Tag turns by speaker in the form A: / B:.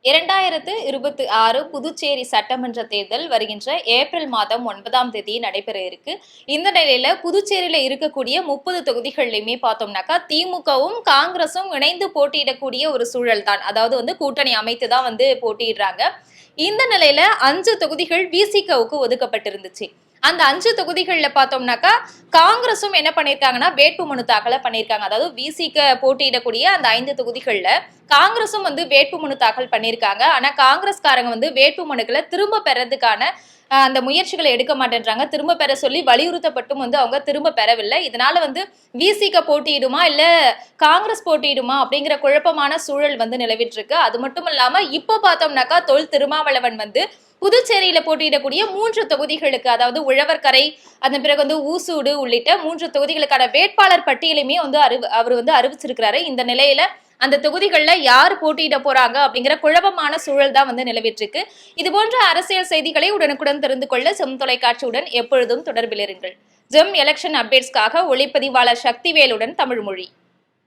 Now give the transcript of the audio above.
A: 2026 புதுச்சேரி சட்டமன்ற தேர்தல் வருகின்ற ஏப்ரல் மாதம் 9ஆம் தேதி நடைபெற இருக்கு. இந்த நிலையில புதுச்சேரியில இருக்கக்கூடிய 30 தொகுதிகள்லையுமே பார்த்தோம்னாக்கா திமுகவும் காங்கிரசும் இணைந்து போட்டியிடக்கூடிய ஒரு சூழல் தான். அதாவது கூட்டணி அமைத்து தான் போட்டியிடுறாங்க. இந்த நிலையில 5 தொகுதிகள் விசிகவுக்கு ஒதுக்கப்பட்டிருந்துச்சு. அந்த 5 தொகுதிகள்ல பார்த்தோம்னாக்கா காங்கிரசும் என்ன பண்ணிருக்காங்கன்னா வேட்புமனு தாக்கல பண்ணிருக்காங்க. அதாவது விசிக போட்டியிடக்கூடிய அந்த 5 தொகுதிகள்ல காங்கிரசும் வேட்புமனு தாக்கல் பண்ணிருக்காங்க. ஆனா காங்கிரஸ்காரங்க வேட்புமனுக்களை திரும்ப பெறதுக்கான அந்த முயற்சிகளை எடுக்க மாட்டேன்றாங்க. திரும்ப பெற சொல்லி வலியுறுத்தப்பட்டும் அவங்க திரும்ப பெறவில்லை. இதனால விசிக போட்டியிடுமா இல்ல காங்கிரஸ் போட்டியிடுமா அப்படிங்கிற குழப்பமான சூழல் நிலவிட்டு இருக்கு. அது மட்டும் இல்லாம இப்ப பார்த்தோம்னாக்கா தொல் திருமாவளவன் புதுச்சேரியில போட்டியிடக்கூடிய 3 தொகுதிகளுக்கு, அதாவது உழவர்கரை, அதன் பிறகு ஊசூடு உள்ளிட்ட 3 தொகுதிகளுக்கான வேட்பாளர் பட்டியலையுமே அவர் அறிவிச்சிருக்கிறாரு. இந்த நிலையில அந்த தொகுதிகளில் யார் போட்டியிட போறாங்க அப்படிங்கிற குழப்பமான சூழல் தான் நிலவிட்டு இருக்கு. இது போன்ற அரசியல் செய்திகளை உடனுக்குடன் தெரிந்து கொள்ள ஜெம் தொலைக்காட்சியுடன் எப்பொழுதும் தொடர்பில் இருங்கள். ஜெம் எலெக்ஷன் அப்டேட்ஸ்க்காக ஒளிப்பதிவாளர் சக்திவேலுடன் தமிழ்மொழி.